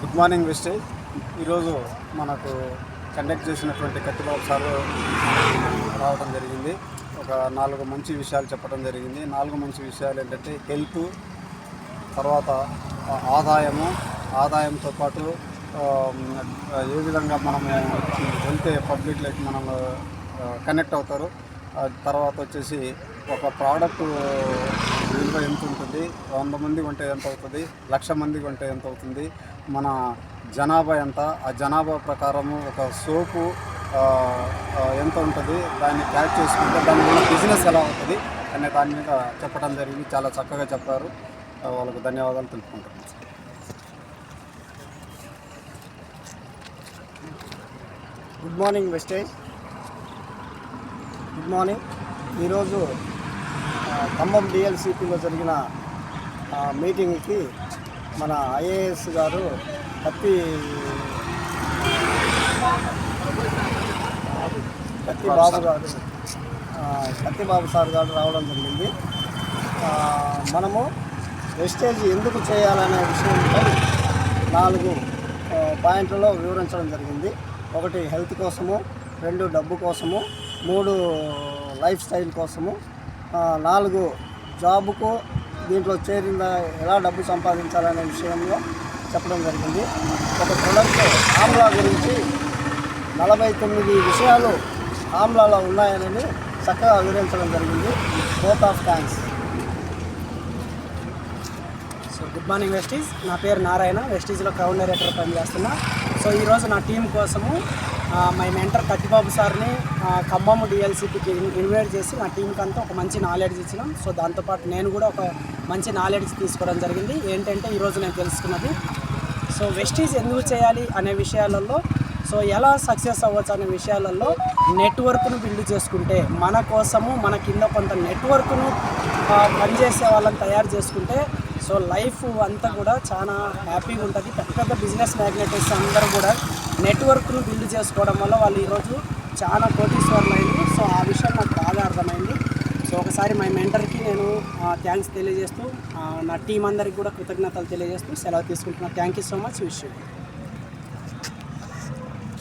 Good morning wastage. ఈరోజు మనకు conduct చేసినటువంటి కత్తిబాబు సార్ రావడం జరిగింది. ఒక 4 మంచి విషయాలు చెప్పడం జరిగింది. 4 మంచి విషయాలు ఏంటంటే హెల్త్, తర్వాత ఆదాయంతో పాటు ఏ విధంగా మనము వెళ్తే పబ్లిక్ లైఫ్ మనం కనెక్ట్ అవుతారు. తర్వాత వచ్చేసి ఒక ప్రోడక్ట్ విలువ ఎంత ఉంటుంది, 100 మంది కొంటే ఎంత అవుతుంది, 1,00,000 మంది కొంటే ఎంత అవుతుంది, మన జనాభా ఎంత, ఆ జనాభా ప్రకారము ఒక సోపు ఎంత ఉంటుంది, దాన్ని క్యాచ్ చేసుకుంటే దాని వల్ల బిజినెస్ ఎలా అవుతుంది అనే దాని మీద చెప్పడం జరిగింది. చాలా చక్కగా చెప్పారు. వాళ్ళకు ధన్యవాదాలు తెలుపుకుంటున్నాను. గుడ్ మార్నింగ్ వెస్టేజ్. Good morning. ఈరోజు ఖమ్మం డిఎల్సిపిలో జరిగిన మీటింగ్కి మన ఐఏఎస్ గారు కత్తిబాబు సార్ గారు రావడం జరిగింది. మనము వెస్టేజ్ ఎందుకు చేయాలనే విషయంపై 4 పాయింట్లలో వివరించడం జరిగింది. 1 హెల్త్ కోసము, 2 డబ్బు కోసము, 3 లైఫ్ స్టైల్ కోసము, 4 జాబుకు దీంట్లో చేరిందా ఎలా డబ్బు సంపాదించాలనే విషయంలో చెప్పడం జరిగింది. ఒక ప్రొడక్ట్ ఆమ్లా గురించి 49 విషయాలు ఆమ్లాలో ఉన్నాయని చక్కగా వివరించడం జరిగింది. Both of thanks. So good morning Vestige. నా పేరు నారాయణ, వెస్టీజ్లో క్రౌడ్ డైరెక్టర్ పనిచేస్తున్నా. సో ఈరోజు నా టీం కోసము మై మెంటర్ కత్తిబాబు సార్ని ఖమ్మం డిఎల్సిపికి ఇన్వైట్ చేసి నా టీంకి అంతా ఒక మంచి నాలెడ్జ్ ఇచ్చినాం. సో దాంతోపాటు నేను కూడా ఒక మంచి నాలెడ్జ్ తీసుకోవడం జరిగింది. ఏంటంటే ఈరోజు నేను తెలుసుకున్నది, సో వెస్టీజ్ ఎందుకు చేయాలి అనే విషయాలలో, సో ఎలా సక్సెస్ అవ్వచ్చు అనే విషయాలలో నెట్వర్క్ను బిల్డ్ చేసుకుంటే, మన కోసము మన కింద కొంత నెట్వర్క్ను పనిచేసే వాళ్ళని తయారు చేసుకుంటే సో లైఫ్ అంతా కూడా చాలా హ్యాపీగా ఉంటుంది. పెద్ద బిజినెస్ మ్యాగ్నెట్స్ అందరూ కూడా నెట్వర్క్ను బిల్డ్ చేసుకోవడం వల్ల వాళ్ళు ఈరోజు చాలా కోటీశ్వర్లు అయింది. సో ఆ విషయం నాకు బాగా అర్థమైంది. సో ఒకసారి మై మెంటర్కి నేను థ్యాంక్స్ తెలియజేస్తూ, నా టీం అందరికి కూడా కృతజ్ఞతలు తెలియజేస్తూ సెలవు తీసుకుంటున్నాను. Thank you so much. Wish you.